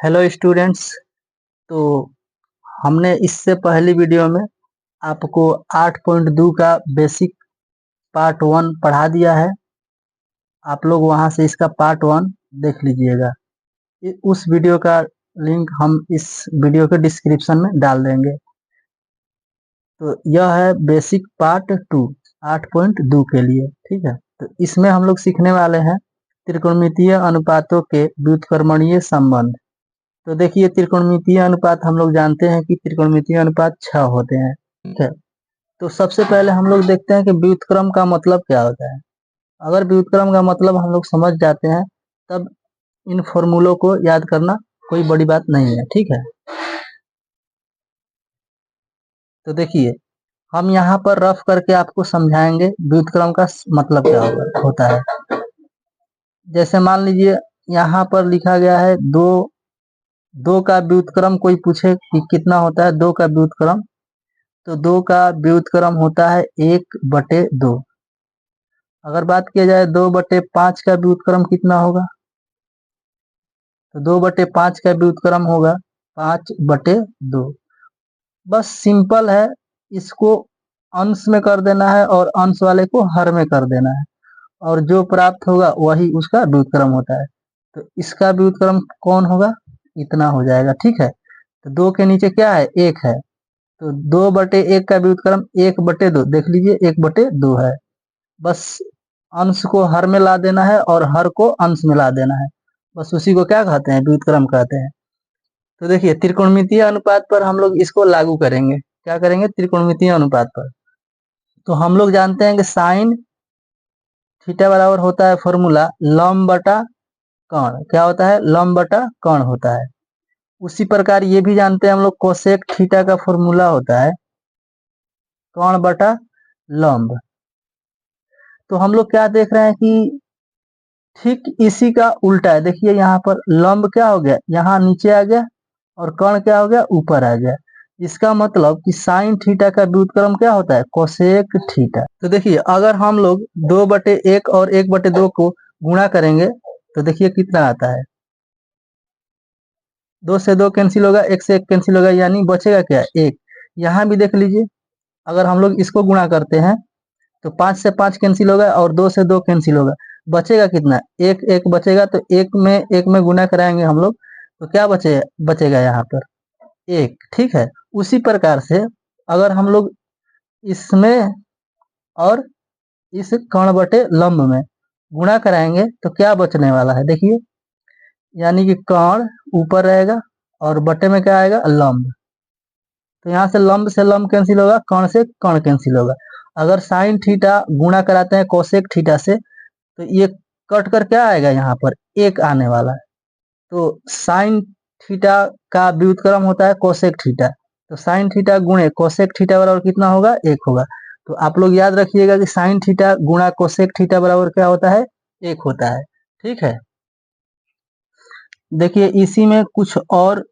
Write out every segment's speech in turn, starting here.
Hello students. तो हमने इससे पहली वीडियो में आपको 8.2 का बेसिक पार्ट 1 पढ़ा दिया है। आप लोग वहां से इसका पार्ट 1 देख लीजिएगा। उस वीडियो का लिंक हम इस वीडियो के डिस्क्रिप्शन में डाल देंगे। तो यह है बेसिक पार्ट 2 8.2 के लिए, ठीक है। तो इसमें हम लोग सीखने वाले हैं त्रिकोणमितीय अनुपातों के व्युत्क्रमणीय संबंध। तो देखिए, त्रिकोणमितीय अनुपात हम लोग जानते हैं कि त्रिकोणमितीय अनुपात 6 होते हैं, ठीक है। तो सबसे पहले हम लोग देखते हैं कि व्युत्क्रम का मतलब क्या होता है। अगर व्युत्क्रम का मतलब हम लोग समझ जाते हैं तब इन फॉर्मूलों को याद करना कोई बड़ी बात नहीं है, ठीक है। तो देखिए, हम यहाँ पर रफ करके आपको समझाएंगे व्युत्क्रम का मतलब क्या होता है। जैसे मान लीजिए यहाँ पर लिखा गया है दो का व्युत्क्रम, कोई पूछे कि कितना होता है दो का व्युत्क्रम, तो दो का व्युत्क्रम होता है 1/2। अगर बात किया जाए 2/5 का व्युत्क्रम कितना होगा, तो 2/5 का व्युत्क्रम होगा 5/2। बस सिंपल है, इसको अंश में कर देना है और अंश वाले को हर में कर देना है, और जो प्राप्त होगा वही उसका व्युत्क्रम होता है। तो इसका व्युत्क्रम कौन होगा, इतना हो जाएगा, ठीक है। तो 2 के नीचे क्या है, 1 है, तो 2/1 का व्युत्क्रम 1/2, देख लीजिए 1/2 है। बस अंश को हर में ला देना है और हर को अंश में ला देना है, बस उसी को क्या कहते हैं, व्युत्क्रम कहते हैं। तो देखिए, त्रिकोणमितीय अनुपात पर हम लोग इसको लागू करेंगे। क्या करेंगे, त्रिकोणमितीय अनुपात पर। तो हम लोग जानते हैं कि साइन थीटा बराबर होता है फॉर्मूला लंब बटा कर्ण। क्या होता है, लंब बटा कर्ण होता है। उसी प्रकार ये भी जानते हैं हम लोग कोसेक थीटा का फॉर्मूला होता है कर्ण बटा लंब। तो हम लोग क्या देख रहे हैं कि ठीक इसी का उल्टा है। देखिए यहाँ पर लंब क्या हो गया, यहाँ नीचे आ गया, और कर्ण क्या हो गया, ऊपर आ गया। इसका मतलब कि साइन थीटा का व्युत्क्रम क्या होता है, कोसेक थीटा। तो देखिए, अगर हम लोग 2/1 और 1/2 को गुणा करेंगे तो देखिए कितना आता है। 2 से 2 कैंसिल होगा, 1 से 1 कैंसिल होगा, यानी बचेगा क्या, 1। यहाँ भी देख लीजिए, अगर हम लोग इसको गुणा करते हैं तो 5 से 5 कैंसिल होगा और 2 से 2 कैंसिल होगा, बचेगा कितना, 1 1 बचेगा। तो 1 में गुना कराएंगे हम लोग तो क्या बचेगा यहाँ पर 1, ठीक है। उसी प्रकार से अगर हम लोग इसमें और इस कर्ण बटे लंब में गुणा कराएंगे तो क्या बचने वाला है, देखिए, यानी कि कर्ण ऊपर रहेगा और बटे में क्या आएगा, लंब। तो यहाँ से लंब कैंसिल होगा, कर्ण से कर्ण कैंसिल होगा। अगर साइन थीटा गुणा कराते हैं कोसेक थीटा से तो ये कट कर क्या आएगा, यहाँ पर 1 आने वाला है। तो साइन थीटा का व्युत्क्रम होता है कोसेक थीटा। तो साइन थीटा गुणे कोसेक थीटा बराबर कितना होगा, 1 होगा। तो आप लोग याद रखिएगा कि साइन थीटा गुणा कोसेक थीटा बराबर क्या होता है, 1 होता है, ठीक है। देखिए, इसी में कुछ और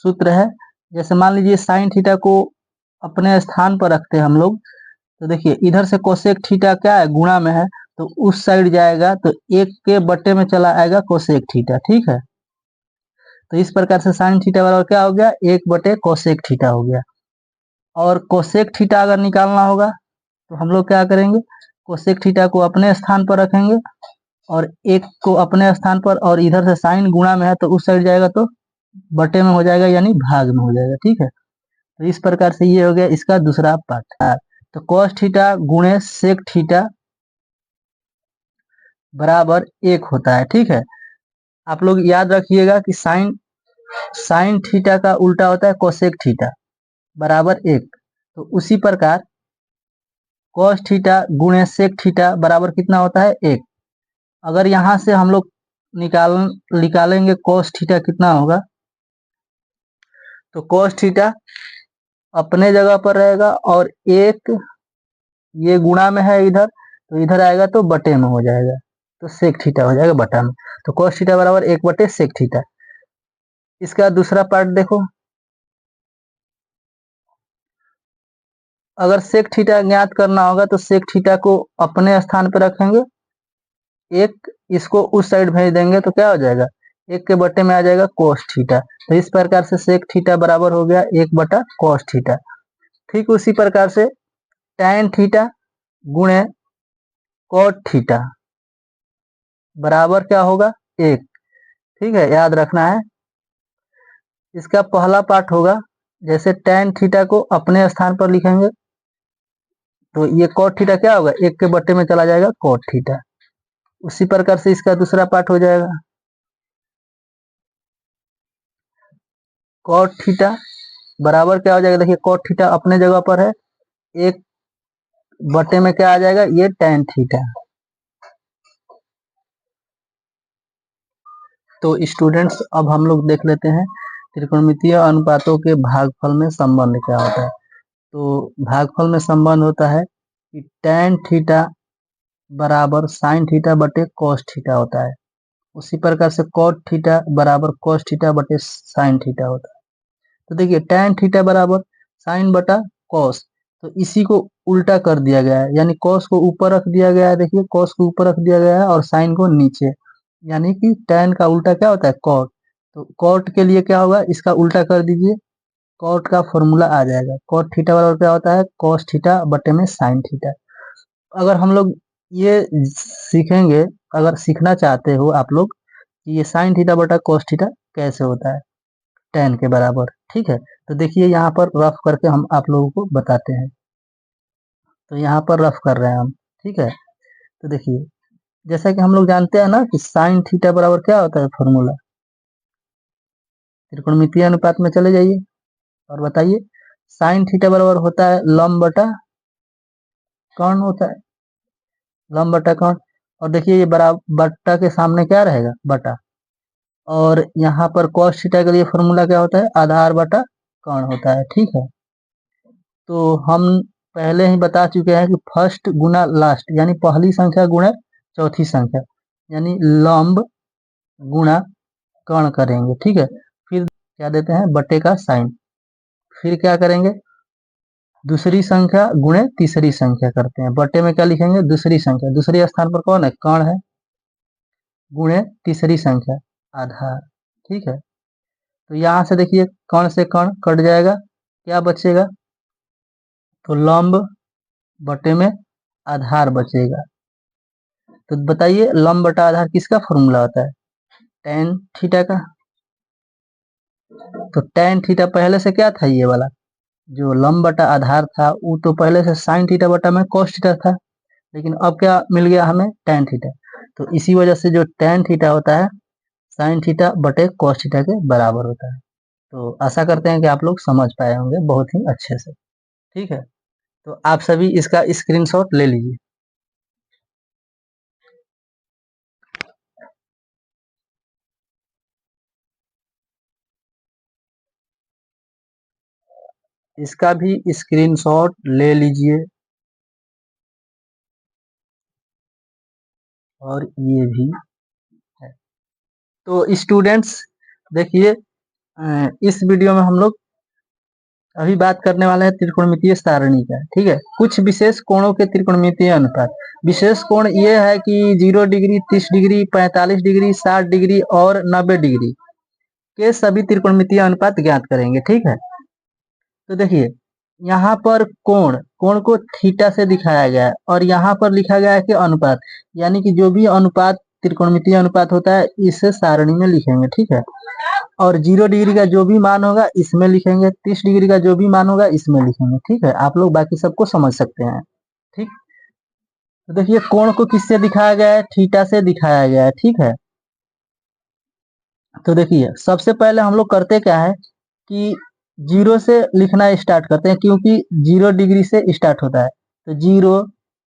सूत्र है। जैसे मान लीजिए साइन थीटा को अपने स्थान पर रखते हैं हम लोग, तो देखिए इधर से कोसेक थीटा क्या है, गुणा में है, तो उस साइड जाएगा तो 1 के बटे में चला आएगा कोसेक थीटा, ठीक है। तो इस प्रकार से साइन थीटा बराबर क्या हो गया, 1/कोसेक थीटा हो गया। और कोसेक थीटा अगर निकालना होगा तो हम लोग क्या करेंगे, कोसेक थीटा को अपने स्थान पर रखेंगे और 1 को अपने स्थान पर, और इधर से साइन गुणा में है तो उस साइड जाएगा तो बटे में हो जाएगा, यानी भाग में हो जाएगा, ठीक है। तो इस प्रकार से ये हो गया इसका दूसरा पार्ट। तो cos थीटा गुणे सेक थीटा बराबर 1 होता है, ठीक है। आप लोग याद रखिएगा कि साइन थीटा का उल्टा होता है कोसेक थीटा बराबर 1। तो उसी प्रकार cos थीटा गुणे सेक थीटा बराबर कितना होता है, 1। अगर यहाँ से हम लोग निकालेंगे cos थीटा कितना होगा, तो cos थीटा अपने जगह पर रहेगा और 1 ये गुणा में है इधर, तो इधर आएगा तो बटे में हो जाएगा, तो सेक थीटा हो जाएगा बटा में। तो cos थीटा बराबर 1/सेक थीटा। इसका दूसरा पार्ट देखो, अगर सेक थीटा ज्ञात करना होगा तो सेक थीटा को अपने स्थान पर रखेंगे, 1 इसको उस साइड भेज देंगे तो क्या हो जाएगा, 1 के बटे में आ जाएगा cos थीटा। तो इस प्रकार से sec थीटा बराबर हो गया 1 बटा cos थीटा। ठीक उसी प्रकार से tan थीटा गुणे cot थीटा बराबर क्या होगा 1। ठीक है, याद रखना है। इसका पहला पार्ट होगा, जैसे tan थीटा को अपने स्थान पर लिखेंगे तो ये cot थीटा क्या होगा 1 के बटे में चला जाएगा cot थीटा। उसी प्रकार से इसका दूसरा पार्ट हो जाएगा cot थीटा बराबर क्या हो जाएगा, देखिए cot थीटा अपने जगह पर है, 1 बटे में क्या आ जाएगा ये tan थीटा। तो स्टूडेंट्स अब हम लोग देख लेते हैं त्रिकोणमितीय अनुपातों के भागफल में संबंध क्या होता है। तो भागफल में संबंध होता है कि tan थीटा बराबर sin थीटा बटे cos थीटा होता है। उसी प्रकार से cot थीटा बराबर cos थीटा बटे sin थीटा होता है। तो देखिए tan थीटा बराबर sin बटा cos, तो इसी को उल्टा कर दिया गया है, यानी cos को ऊपर रख दिया गया है। देखिए cos को ऊपर रख दिया गया है और sin को नीचे, यानी कि tan का उल्टा क्या होता है cot। तो cot के लिए क्या होगा, इसका उल्टा कर दीजिए, cot का फॉर्मूला आ जाएगा। cot थीटा बराबर क्या होता है cos थीटा बटे में sin थीटा। अगर हम लोग ये सीखेंगे, अगर सीखना चाहते हो आप लोग कि ये sin थीटा बटा cos थीटा कैसे होता है tan के बराबर, ठीक है, तो देखिए यहाँ पर रफ करके हम आप लोगों को बताते हैं। तो यहाँ पर रफ कर रहे हैं हम, ठीक है। तो देखिए जैसा कि हम लोग जानते हैं ना कि sin थीटा बराबर क्या होता है फॉर्मूला, त्रिकोणमितीय अनुपात में चले जाइए और बताइए। sin थीटा बराबर होता है लंब बटा कर्ण होता है, लंब बटा कर्ण। और देखिए ये बराबर बट्टा के सामने क्या रहेगा बटा, और यहाँ पर cos थीटा के लिए फॉर्मूला क्या होता है आधार बटा कर्ण होता है, ठीक है। तो हम पहले ही बता चुके हैं कि फर्स्ट गुना लास्ट, यानी पहली संख्या गुणे चौथी संख्या, यानी लंब गुणा कर्ण करेंगे, ठीक है। फिर क्या देते हैं बटे का साइन, फिर क्या करेंगे दूसरी संख्या गुणे तीसरी संख्या करते हैं, बटे में क्या लिखेंगे दूसरी संख्या, दूसरे स्थान पर कौन है कर्ण है, गुणे तीसरी संख्या आधार, ठीक है। तो यहाँ से देखिए कर्ण से कर्ण कट जाएगा, क्या बचेगा, तो लंब बटे में आधार बचेगा। तो बताइए लंब बटा आधार किसका फॉर्मूला होता है tan थीटा का। तो tan थीटा पहले से क्या था, ये वाला जो लंब बटा आधार था वो तो पहले से sin थीटा बटा में cos थीटा था, लेकिन अब क्या मिल गया हमें tan थीटा। तो इसी वजह से जो tan थीटा होता है sin थीटा बटे cos थीटा के बराबर होता है। तो आशा करते हैं कि आप लोग समझ पाए होंगे बहुत ही अच्छे से, ठीक है। तो आप सभी इसका स्क्रीनशॉट ले लीजिए। इसका भी स्क्रीनशॉट ले लीजिए और ये भी है। तो स्टूडेंट्स देखिए इस वीडियो में हम लोग अभी बात करने वाले हैं त्रिकोणमितीय सारणी का, ठीक है। कुछ विशेष कोणों के त्रिकोणमितीय अनुपात। विशेष कोण ये है कि 0 डिग्री, 30 डिग्री, 45 डिग्री, 60 डिग्री और 90 डिग्री के सभी त्रिकोणमितीय अनुपात ज्ञात करेंगे, ठीक है। तो देखिए यहाँ पर कोण कोण को थीटा से दिखाया गया है और यहाँ पर लिखा गया है कि अनुपात, यानी कि जो भी अनुपात त्रिकोणमितीय अनुपात होता है इसे सारणी में लिखेंगे, ठीक है। और 0 डिग्री का जो भी मान होगा इसमें लिखेंगे, 30 डिग्री का जो भी मान होगा इसमें लिखेंगे, ठीक है। आप लोग बाकी सबको समझ सकते हैं, ठीक। तो देखिए कोण को किससे दिखाया गया है, थीटा से दिखाया गया है, ठीक है। तो देखिए सबसे पहले हम लोग करते क्या है कि 0 से लिखना स्टार्ट करते हैं, क्योंकि 0 डिग्री से स्टार्ट होता है। तो 0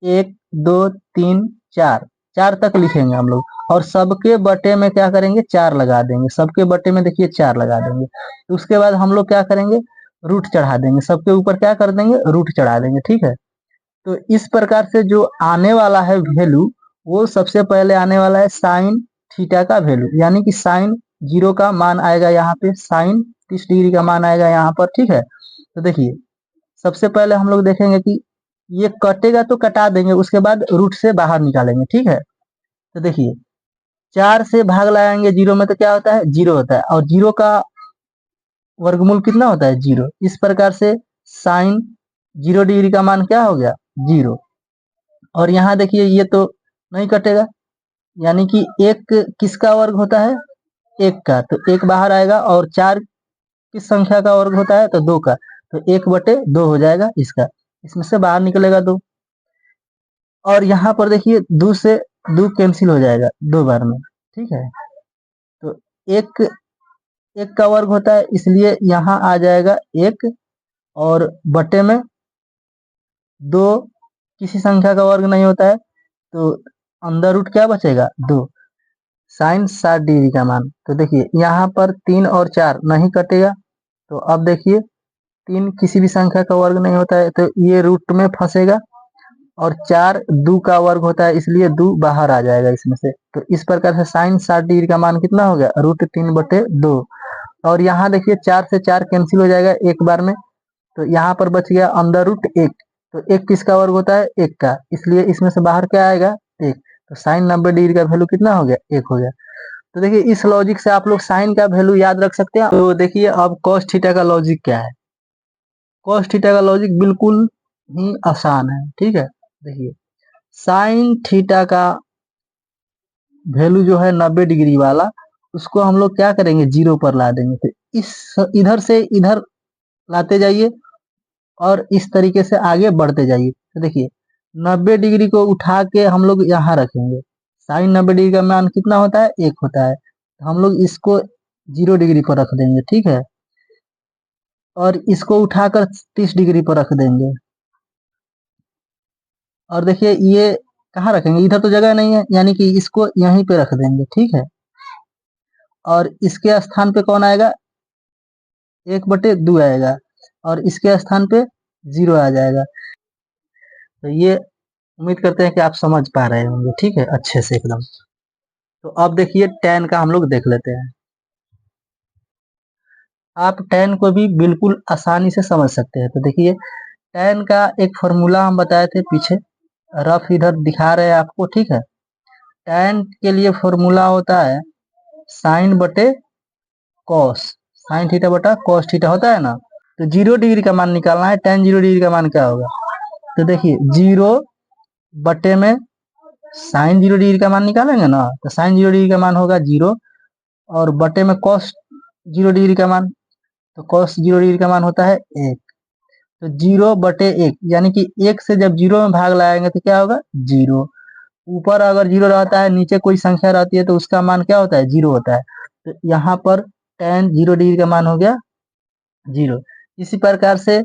1 2 3 4 4 तक लिखेंगे हम लोग, और सबके बटे में क्या करेंगे 4 लगा देंगे, सबके बटे में देखिए 4 लगा देंगे। उसके बाद हम लोग क्या करेंगे रूट चढ़ा देंगे, सबके ऊपर क्या कर देंगे रूट चढ़ा देंगे, ठीक है। तो इस प्रकार से जो आने वाला है वैल्यू, वो सबसे पहले आने वाला है साइन थीटा का वैल्यू, यानी कि साइन 0 का मान आएगा यहाँ पे, साइन 30 डिग्री का मान आएगा यहाँ पर, ठीक है। तो देखिए सबसे पहले हम लोग देखेंगे कि ये कटेगा तो कटा देंगे, उसके बाद रूट से बाहर निकालेंगे, ठीक है। तो देखिए 4 से भाग लगाएंगे जीरो में तो क्या होता है, जीरो होता है, और जीरो का वर्गमूल कितना होता है, जीरो। इस प्रकार से साइन 0 डिग्री का मान क्या हो गया, जीरो। और यहाँ देखिए ये तो नहीं कटेगा, यानी कि एक किसका वर्ग होता है, एक का, तो एक बाहर आएगा, और 4 किस संख्या का वर्ग होता है, तो 2 का, तो 1/2 हो जाएगा इसका, इसमें से बाहर निकलेगा 2। और यहाँ पर देखिए 2 से 2 कैंसिल हो जाएगा 2 बार में, ठीक है। तो एक एक का वर्ग होता है, इसलिए यहाँ आ जाएगा 1, और बटे में 2 किसी संख्या का वर्ग नहीं होता है, तो अंदर रूट क्या बचेगा, 2। साइन 60 डिग्री का मान, तो देखिए यहाँ पर 3 और 4 नहीं कटेगा, तो अब देखिए 3 किसी भी संख्या का वर्ग नहीं होता है, तो ये रूट में फंसेगा, और 4 2 का वर्ग होता है, इसलिए 2 बाहर आ जाएगा इसमें से। तो इस प्रकार से साइन 60 डिग्री का मान कितना हो गया, √3/2। और यहाँ देखिए 4 से 4 कैंसिल हो जाएगा एक बार में, तो यहाँ पर बच गया अंदर रूट 1। तो 1 किसका वर्ग होता है, 1 का, इसलिए इसमें से बाहर क्या आएगा, 1। तो साइन 90 डिग्री का वैल्यू कितना हो गया, 1 हो गया। तो देखिए इस लॉजिक से आप लोग साइन का वैल्यू याद रख सकते हैं। तो देखिए अब कॉस थीटा का लॉजिक क्या है। कॉस थीटा का लॉजिक बिल्कुल ही आसान है, ठीक है। देखिए साइन थीटा का वैल्यू जो है 90 डिग्री वाला, उसको हम लोग क्या करेंगे, 0 पर ला देंगे। तो इस इधर से इधर लाते जाइए, और इस तरीके से आगे बढ़ते जाइए। तो देखिए 90 डिग्री को उठा के हम लोग यहाँ रखेंगे। साइन 90 डिग्री का मान कितना होता है, 1 होता है, तो हम लोग इसको 0 डिग्री पर रख देंगे, ठीक है। और इसको उठाकर 30 डिग्री पर रख देंगे। और देखिए ये कहाँ रखेंगे, इधर तो जगह नहीं है, यानी कि इसको यहीं पे रख देंगे, ठीक है। और इसके स्थान पे कौन आएगा, 1/2 आएगा, और इसके स्थान पे 0 आ जाएगा। तो ये उम्मीद करते हैं कि आप समझ पा रहे होंगे, ठीक है, अच्छे से एकदम। तो अब देखिए tan का हम लोग देख लेते हैं। आप tan को भी बिल्कुल आसानी से समझ सकते हैं। तो देखिए tan का एक फॉर्मूला हम बताए थे पीछे, रफ इधर दिखा रहे हैं आपको, ठीक है। tan के लिए फॉर्मूला होता है साइन बटे कॉस, साइन थीटा बटा कॉस थीटा होता है ना। तो 0 डिग्री का मान निकालना है, tan 0 डिग्री का मान क्या होगा। तो देखिए 0 बटे में साइन 0 डिग्री का मान निकालेंगे ना, तो साइन 0 डिग्री का मान होगा 0, और बटे में कॉस 0 डिग्री का मान, तो कॉस 0 डिग्री का मान होता है 1। तो 0/1, यानी कि 1 से जब 0 में भाग लगाएंगे तो क्या होगा, 0। ऊपर अगर 0 रहता है, नीचे कोई संख्या रहती है, तो उसका मान क्या होता है, 0 होता है। तो यहाँ पर tan 0 डिग्री का मान हो गया 0। इसी प्रकार से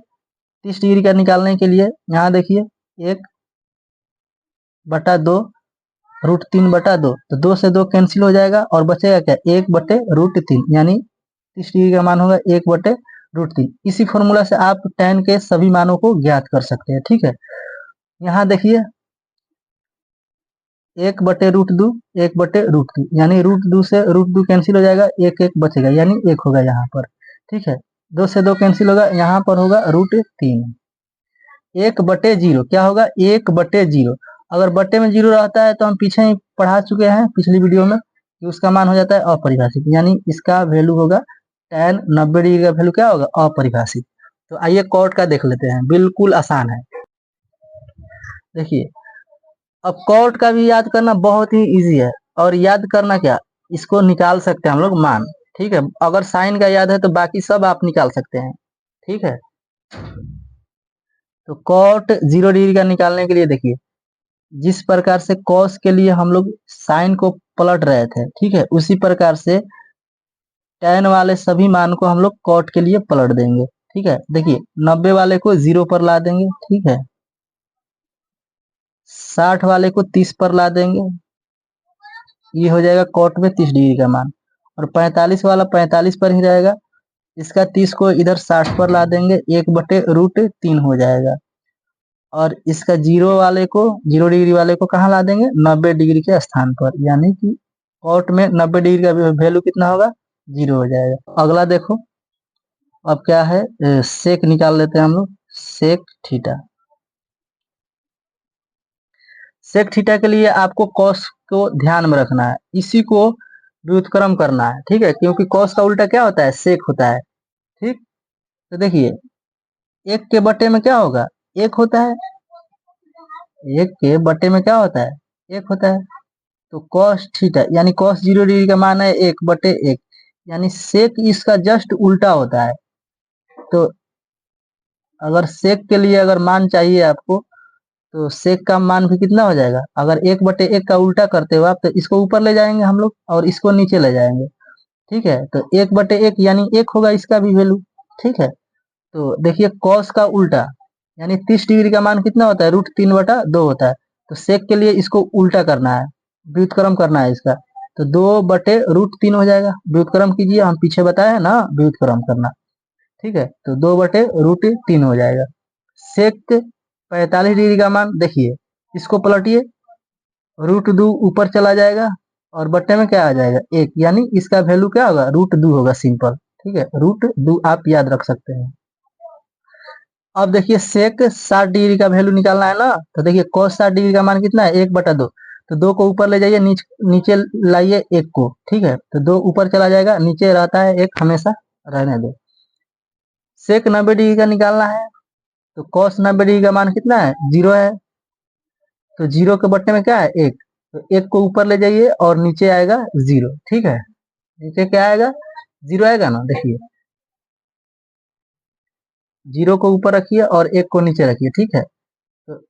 30 डिग्री का निकालने के लिए यहाँ देखिए 1/2 √3/2, तो 2 से 2 कैंसिल हो जाएगा, और बचेगा क्या, 1/√3, यानी 30 डिग्री का मान होगा 1/√3। इसी फॉर्मूला से आप tan के सभी मानों को ज्ञात कर सकते हैं, ठीक है। यहाँ देखिए 1/√2, 1/√2, यानी √2 से √2 कैंसिल हो जाएगा, 1 बचेगा, यानी 1 होगा यहाँ पर, ठीक है। 2 से 2 कैंसिल होगा, यहाँ पर होगा √3। 1/0 क्या होगा, 1/0। अगर बटे में 0 रहता है तो हम पीछे ही पढ़ा चुके हैं पिछली वीडियो में कि उसका मान हो जाता है अपरिभाषित, यानी इसका वैल्यू होगा tan 90 डिग्री का वैल्यू क्या होगा, अपरिभाषित। तो आइए कॉट का देख लेते हैं, बिल्कुल आसान है। देखिए अब कॉट का भी याद करना बहुत ही इजी है, और याद करना क्या, इसको निकाल सकते हैं हम लोग मान, ठीक है। अगर साइन का याद है तो बाकी सब आप निकाल सकते हैं, ठीक है। तो कॉट 0 डिग्री का निकालने के लिए देखिए जिस प्रकार से कॉस के लिए हम लोग साइन को पलट रहे थे, ठीक है, उसी प्रकार से tan वाले सभी मान को हम लोग कॉट के लिए पलट देंगे, ठीक है। देखिए 90 वाले को 0 पर ला देंगे, ठीक है। 60 वाले को 30 पर ला देंगे, ये हो जाएगा कॉट में 30 डिग्री का मान। और 45 वाला 45 पर ही रहेगा, इसका 30 को इधर 60 पर ला देंगे, 1/√3 हो जाएगा। और इसका 0 डिग्री वाले को कहाँ ला देंगे, 90 डिग्री के स्थान पर, यानी कि कॉट में 90 डिग्री का वैल्यू कितना होगा, 0 हो जाएगा। अगला देखो अब क्या है, सेक निकाल लेते हैं हम लोग, सेक थीटा। सेक थीटा के लिए आपको कॉस को ध्यान में रखना है, इसी को व्युत्क्रम करना है, ठीक है, क्योंकि कॉस का उल्टा क्या होता है, सेक होता है। ठीक, तो देखिए एक के बटे में क्या होगा, एक होता है, एक के बटे में क्या होता है, एक होता है। तो कॉस थीटा यानी कॉस 0 डिग्री का मान है 1/1, यानी सेक इसका जस्ट उल्टा होता है। तो अगर सेक के लिए अगर मान चाहिए आपको, तो सेक का मान भी कितना हो जाएगा, अगर 1/1 का उल्टा करते हो आप, तो इसको ऊपर ले जाएंगे हम लोग और इसको नीचे ले जाएंगे। ठीक है, तो 1/1 यानी 1 होगा इसका भी वैल्यू। ठीक है, तो देखिए कॉस का उल्टा यानी 30 डिग्री का मान कितना होता है, √3/2 होता है। तो सेक के लिए इसको उल्टा करना है, व्युत्क्रम करना है इसका, तो 2/√3 हो जाएगा। व्युत्क्रम कीजिए, हम पीछे बताए हैं ना व्युत्क्रम करना। ठीक है, तो 2/√3 हो जाएगा। सेक 45 डिग्री का मान देखिए, इसको पलटिए, √2 ऊपर चला जाएगा और बट्टे में क्या आ जाएगा, 1, यानी इसका वैल्यू क्या होगा, √2 होगा, सिंपल। ठीक है, √2 आप याद रख सकते हैं। अब देखिए सेक 60 डिग्री का वैल्यू निकालना है ना, तो देखिए cos 60 डिग्री का मान कितना है, 1/2। तो 2 को ऊपर ले जाइए, नीचे लाइए 1 को। ठीक है, तो 2 ऊपर चला जाएगा, नीचे रहता है 1 हमेशा, रहने दो। सेक 90 डिग्री का निकालना है, तो cos 90 डिग्री का मान कितना है, 0 है। तो 0 के बट्टे में क्या है, 1। तो 1 को ऊपर ले जाइए और नीचे आएगा 0। ठीक है, नीचे क्या आएगा, 0 आएगा ना, देखिए 0 को ऊपर रखिए और 1 को नीचे रखिए। ठीक है, तो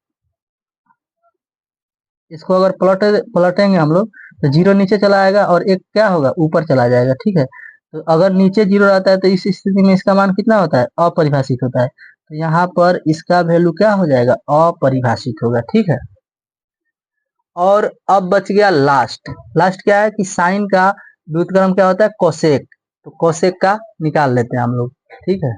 इसको अगर पलटेंगे हम लोग, तो 0 नीचे चला आएगा और 1 क्या होगा, ऊपर चला जाएगा। ठीक है, तो अगर नीचे 0 रहता है तो इस स्थिति में इसका मान कितना होता है, अपरिभाषित होता है। तो यहाँ पर इसका वैल्यू क्या हो जाएगा, अपरिभाषित होगा। ठीक है, और अब बच गया लास्ट। लास्ट क्या है कि साइन का व्युत्क्रम क्या होता है, कोसेक। तो कोसेक का निकाल लेते हैं हम लोग। ठीक है,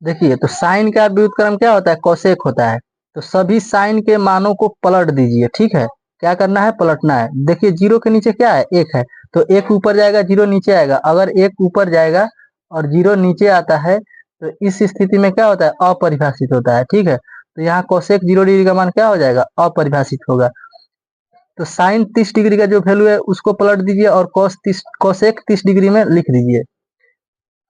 देखिए तो साइन का व्युत्क्रम क्या होता है, कोसेक होता है। तो सभी साइन के मानों को पलट दीजिए। ठीक है, क्या करना है, पलटना है। देखिए 0 के नीचे क्या है, 1 है, तो 1 ऊपर जाएगा, 0 नीचे आएगा। अगर 1 ऊपर जाएगा और 0 नीचे आता है, तो इस स्थिति में क्या होता है, अपरिभाषित होता है। ठीक है, तो यहाँ कोसेक 0 डिग्री का मान क्या हो जाएगा, अपरिभाषित होगा। तो साइन 30 डिग्री का जो वैल्यू है उसको पलट दीजिए और कोसेक 30 डिग्री में लिख दीजिए।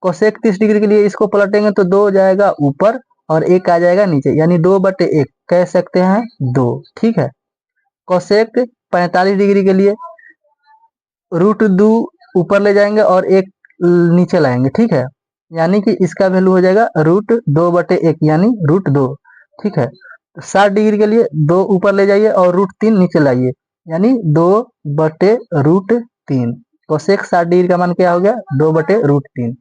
कोसेक 30 डिग्री के लिए इसको पलटेंगे तो 2 जाएगा ऊपर और 1 आ जाएगा नीचे, यानी 2/1 कह सकते हैं 2। ठीक है, कोसेक 45 डिग्री के लिए √2 ऊपर ले जाएंगे और 1 नीचे लाएंगे। ठीक है, यानी कि इसका वैल्यू हो जाएगा √2/1 यानी √2। ठीक है, तो 60 डिग्री के लिए 2 ऊपर ले जाइए और √3 नीचे लाइए, यानी 2/√3। कोसेक 60 डिग्री का मान क्या हो गया, 2/√3।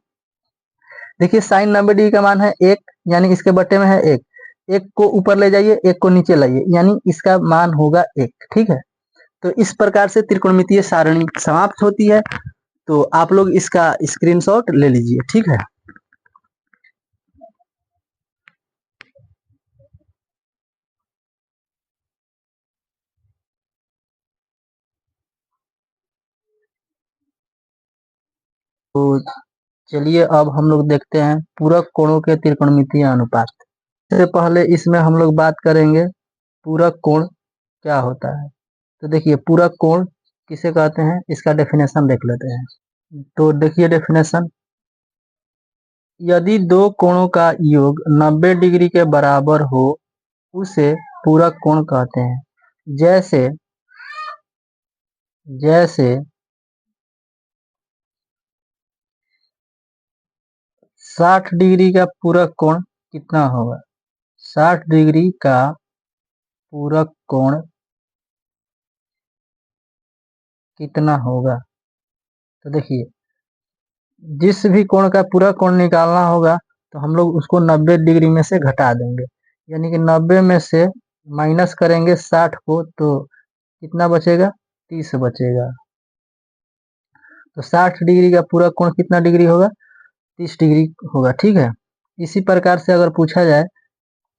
देखिए साइन 90 डिग्री का मान है 1, यानी इसके बट्टे में है 1। 1 को ऊपर ले जाइए, 1 को नीचे लाइए, यानी इसका मान होगा 1। ठीक है, तो इस प्रकार से त्रिकोणमितीय सारणी समाप्त होती है। तो आप लोग इसका स्क्रीनशॉट ले लीजिए। ठीक है, तो चलिए अब हम लोग देखते हैं पूरक कोणों के त्रिकोणमितीय अनुपात। इससे पहले इसमें हम लोग बात करेंगे पूरक कोण क्या होता है। तो देखिए पूरक कोण किसे कहते हैं, इसका डेफिनेशन देख लेते हैं। तो देखिए डेफिनेशन, यदि दो कोणों का योग 90 डिग्री के बराबर हो उसे पूरक कोण कहते हैं। जैसे जैसे 60 डिग्री का पूरक कोण कितना होगा, 60 डिग्री का पूरक कोण कितना होगा। तो देखिए जिस भी कोण का पूरक कोण निकालना होगा, तो हम लोग उसको 90 डिग्री में से घटा देंगे, यानी कि 90 में से माइनस करेंगे 60 को, तो कितना बचेगा, 30 बचेगा। तो 60 डिग्री का पूरक कोण कितना डिग्री होगा, 30 डिग्री होगा। ठीक है, इसी प्रकार से अगर पूछा जाए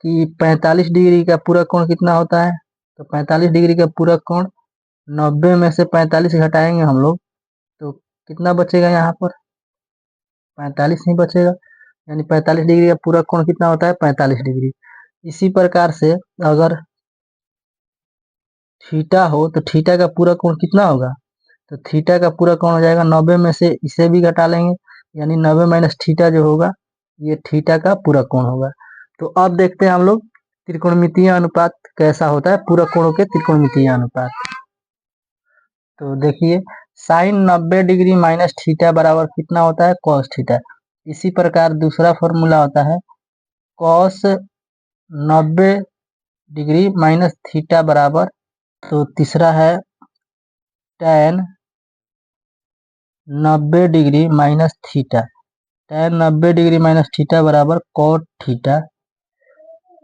कि 45 डिग्री का पूरक कोण कितना होता है, तो 45 डिग्री का पूरक कोण 90 में से 45 घटाएंगे हम लोग, तो कितना बचेगा, यहाँ पर 45 ही बचेगा। यानी 45 डिग्री का पूरक कोण कितना होता है, 45 डिग्री। इसी प्रकार से अगर थीटा हो तो थीटा का पूरा कोण कितना होगा? तो थीटा का पूरा कोण हो जाएगा 90 में से इसे भी घटा लेंगे, यानी 90 माइनस थीटा जो होगा ये थीटा का पूरा कोण होगा। तो अब देखते हैं हम लोग त्रिकोणमितीय अनुपात कैसा होता है, पूरक कोणों के त्रिकोणमितीय अनुपात। तो देखिए साइन 90 डिग्री माइनस थीटा बराबर कितना होता है? Cos theta. इसी प्रकार दूसरा फॉर्मूला होता है कॉस 90 डिग्री माइनस थीटा बराबर, तो तीसरा है tan 90 degree minus theta, tan 90 degree minus theta बराबर cot थीटा।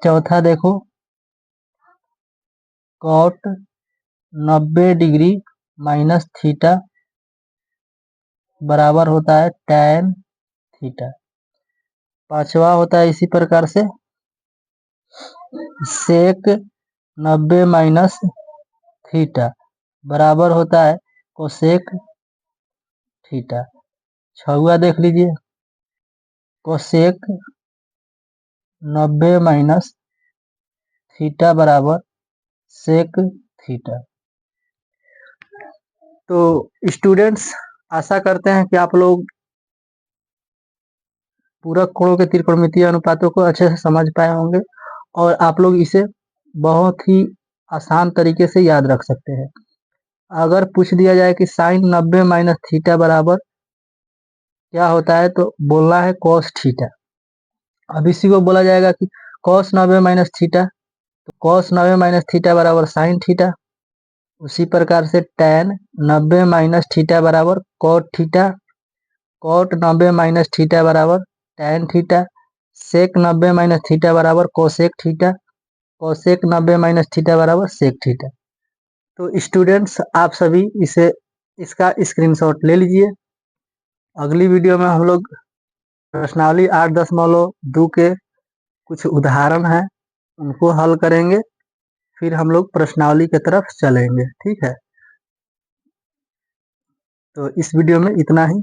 चौथा देखो cot 90 डिग्री माइनस थीटा बराबर होता है tan थीटा। पांचवा होता है इसी प्रकार से sec 90 माइनस थीटा बराबर होता है कोसेक थीटा। छवा देख लीजिए कोसेक 90 माइनस थीटा बराबर सेक थीटा। तो स्टूडेंट्स आशा करते हैं कि आप लोग पूरक कोणों के त्रिकोणमितीय अनुपातों को अच्छे से समझ पाए होंगे और आप लोग इसे बहुत ही आसान तरीके से याद रख सकते हैं। अगर पूछ दिया जाए कि साइन 90 माइनस थीटा बराबर क्या होता है तो बोलना है कॉस थीटा। अब इसी को बोला जाएगा कि कॉस 90 माइनस थीटा, तो कॉस 90 माइनस थीटा बराबर साइन थीटा। उसी प्रकार से tan 90 माइनस थीटा बराबर cot theta, cot 90 minus theta बराबर tan theta, sec 90 minus theta बराबर cosec theta, cosec 90 minus theta बराबर सेक थीटा। तो स्टूडेंट्स आप सभी इसका स्क्रीनशॉट ले लीजिए। अगली वीडियो में हम लोग प्रश्नावली 8.2 के कुछ उदाहरण हैं उनको हल करेंगे, फिर हम लोग प्रश्नावली की तरफ चलेंगे। ठीक है, तो इस वीडियो में इतना ही।